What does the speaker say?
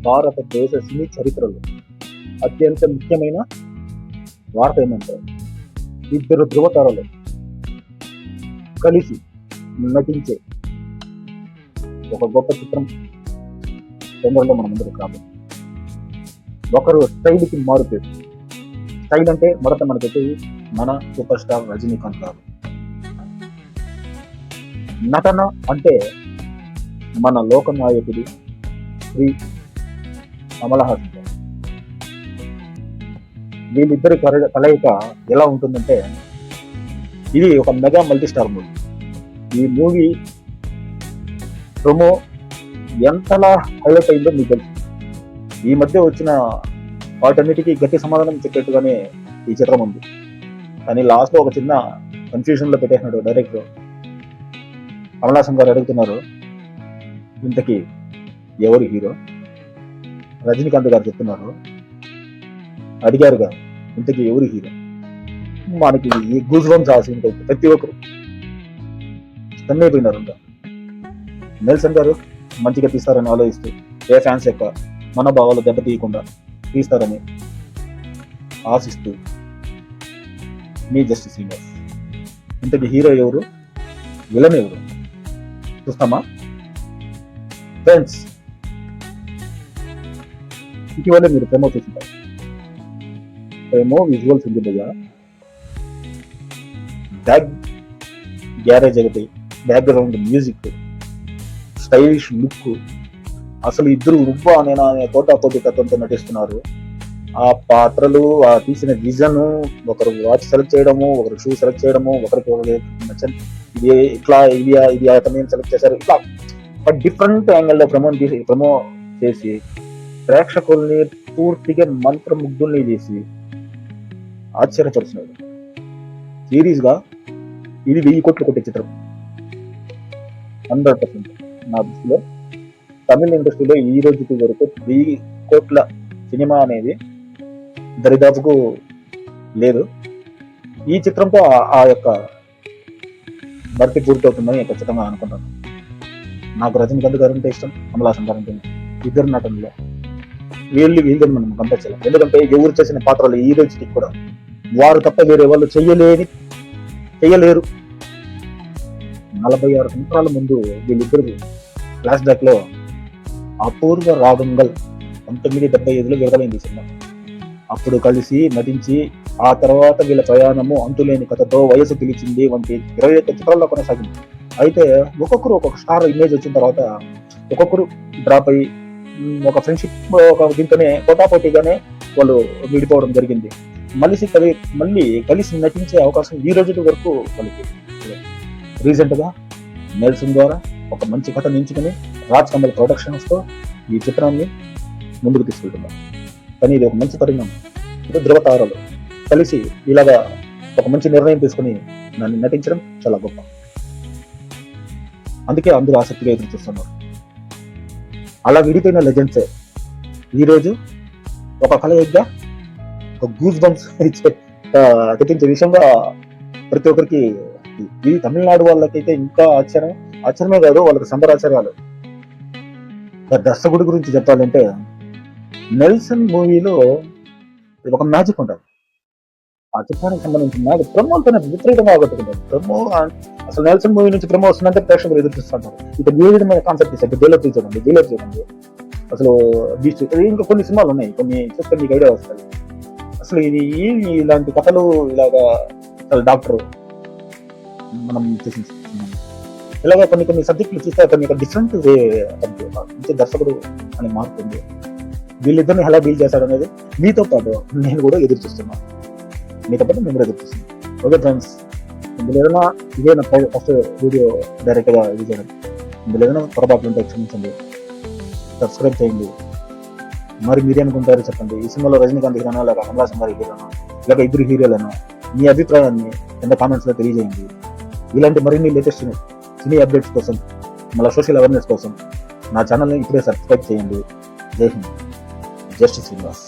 భారతదేశ సినీ చరిత్రలో అత్యంత ముఖ్యమైన వార్త ఏమంటే ఇద్దరు ధృవతారలు కలిసి నటించే ఒక గొప్ప చిత్రం తొందరలో మన ముందుకు రాబోతుంది. ఒకరు స్టైల్కి మారుపేరు. స్టైల్ అంటే మొదట మనకైతే మన సూపర్ స్టార్ రజనీకాంత్ గారు. నటన అంటే మన లోకనాయకుడు శ్రీ కమల్ హాసన్ గారు. వీళ్ళిద్దరి కలయిక ఎలా ఉంటుందంటే ఇది ఒక మెగా మల్టీ స్టార్ మూవీ. ఈ మూవీ ప్రొమో ఎంతలా హైలైట్ అయిందో మీకు తెలుసు. ఈ మధ్య వచ్చిన వాటన్నిటికీ గట్టి సమాధానం చెప్పేట్టుగానే ఈ చిత్రం ఉంది. కానీ లాస్ట్లో ఒక చిన్న కన్ఫ్యూజన్లో పెట్టేసినాడు డైరెక్టర్. కమల్ హాసన్ గారు అడుగుతున్నారు, ఇంతకీ ఎవరు హీరో? రజనీకాంత్ గారు చెప్తున్నారు, అడిగారుగా ఇంతకీ ఎవరు హీరో? మనకి ఈ గూజ్ బంప్స్ ఆశ ప్రతి ఒక్కరు స్టన్ అయిపోయినారు. నెల్సన్ గారు మంచిగా తీస్తారని ఆలోచిస్తూ ఏ ఫ్యాన్స్ యొక్క మనోభావాలు దెబ్బతీయకుండా తీస్తారని ఆశిస్తూ మీ జస్టిస్ శ్రీనివాస్. ఇంతకీ హీరో ఎవరు, విలన్ ఎవరు చూస్తామా ఫ్రెండ్స్? ఇటీవలే మీరు ప్రెమో చూసింటారు. ప్రెమో విజువల్స్ ఉంది భయ్యా. గ్యారేజ్ ఒకటి, బ్యాక్గ్రౌండ్ మ్యూజిక్, స్టైలిష్ లుక్, అసలు ఇద్దరు రుబ్బా నేను పోటీ తత్వంతో నటిస్తున్నారు. ఆ పాత్రలు, ఆ తీసిన విజన్, ఒకరు వాచ్ సెలెక్ట్ చేయడము, ఒకరు షూ సెలెక్ట్ చేయడము, ఒకరికి నచ్చని ఇది ఇట్లా ఇది అతను సెలెక్ట్ చేశారు, ఇట్లా డిఫరెంట్ యాంగిల్లో ప్రమో చేసి ప్రేక్షకుల్ని పూర్తిగా మంత్రముగ్ధుల్ని చేసి ఆశ్చర్యపరుస్తున్నాడు. సిరీస్ గా ఇది 1000 కోట్లు కొట్టే చిత్రం 100%. నా దృష్టిలో తమిళ ఇండస్ట్రీలో ఈ రోజుకి వరకు 1000 కోట్ల సినిమా అనేది దరిదాపుకు లేదు. ఈ చిత్రంతో ఆ యొక్క భర్తీ పూర్తవుతుందని ఖచ్చితంగా అనుకుంటాను. నాకు రజనీకాంత్ గారు అంటే ఇష్టం, కమల్ హాసన్ గారు అంటే ఇద్దరు నటనలో వీళ్ళని మనం కంపేర్ చేయాలి. ఎందుకంటే ఎవరు చేసిన పాత్రలు ఈ రోజుకి కూడా వారు తప్ప వేరే వాళ్ళు చెయ్యలేరు. 46 సంవత్సరాల ముందు వీళ్ళిద్దరు ఫ్లాష్ బ్యాక్ లో అపూర్వ రాగంగల్ 1975లో విడుదలైంది సినిమా. అప్పుడు కలిసి నటించి ఆ తర్వాత వీళ్ళ ప్రయాణము అంతులేని కథతో వయసు పిలిచింది వంటి 21 చిత్రాల్లో కొనసాగింది. అయితే ఒక్కొక్కరు ఒక్కొక్క స్టార్ ఇమేజ్ వచ్చిన తర్వాత ఒక్కొక్కరు డ్రాప్ అయ్యి ఒక ఫ్రెండ్షిప్ ఒక దీంతోనే పోటాపోటీగానే వాళ్ళు విడిపోవడం జరిగింది. మళ్ళీ కలిసి నటించే అవకాశం ఈ రోజు వరకు వాళ్ళకి. రీసెంట్ గా నెల్సన్ ద్వారా ఒక మంచి కథ నించుకుని రాజ్ కమల్ ప్రొడక్షన్స్ తో ఈ చిత్రాన్ని ముందుకు తీసుకెళ్తున్నారు. కానీ ఇది ఒక మంచి పరిణామం. ఇది ధృవతారలు కలిసి ఇలాగా ఒక మంచి నిర్ణయం తీసుకుని నన్ను నటించడం చాలా గొప్ప. అందుకే అందరూ ఆసక్తిగా ఎదురు చూస్తున్నారు. అలా విడిపోయిన లెజెండ్సే ఈరోజు ఒక కలయికగా ఒక గూస్ బంప్స్ తెప్పించే విషయంగా ప్రతి ఒక్కరికి. ఇది తమిళనాడు వాళ్ళకైతే ఇంకా ఆశ్చర్యమే కాదు, వాళ్ళకి సంబరాచార్యాలు. దర్శకుడి గురించి చెప్పాలంటే నెల్సన్ మూవీలో ఒక మ్యాజిక్ ఉంటుంది. ఆ చిత్రానికి సంబంధించిన మ్యాజిక్ ప్రమోతోనే విపరీతంగా ఆగొట్టుకుంటారు. ప్రమో అసలు నెల్సన్ మూవీ నుంచి ప్రమో వస్తుందంటే ప్రేక్షకులు ఎదురు చూస్తుంటారు. ఇక ఏ విధమైన కాన్సెప్ట్ ఇస్తారు, డెవలప్ చూడండి. అసలు బీచ్ ఇంకా కొన్ని సినిమాలు ఉన్నాయి, కొన్ని చూస్తే మీకు ఐడియా వస్తుంది. అసలు ఇది ఇలాంటి కథలు ఇలాగా అసలు డాక్టర్ మనం ఇలాగా కొన్ని సబ్జెక్టులు చూస్తే అతని యొక్క డిఫరెంట్ వే మంచి దర్శకుడు అని మారుతుంది. వీళ్ళిద్దరిని ఎలా డీల్ చేశాడు అనేది మీతో పాటు నేను కూడా ఎదురు చూస్తున్నాను. మీతో పాటు మేము కూడా ఎదురు చూస్తున్నాం. ఓకే ఫ్రెండ్స్, ఇందులో ఏదైనా ఇదే నా ఫస్ట్ వీడియో డైరెక్ట్గా ఇది చేయడం, ఇందులో ఏదైనా పొరపాట్లు ఉంటే క్షమించండి, సబ్స్క్రైబ్ చేయండి. మరి మీరేనుకుంటారు చెప్పండి, ఈ సినిమాలో రజనీకాంత్ హీరోనా లేక కమల్ హాసన్ గారి హీరోనా లేక ఇద్దరు హీరోలను? మీ అభిప్రాయాన్ని కింద కామెంట్స్ లో తెలియజేయండి. ఇలాంటి మరిన్ని లేటెస్ట్ సినీ అప్డేట్స్ కోసం, మళ్ళీ సోషల్ అవేర్నెస్ కోసం నా ఛానల్ని ఇప్పుడే సబ్స్క్రైబ్ చేయండి. జై హింద్, జస్టిస్ శ్రీనివాస్.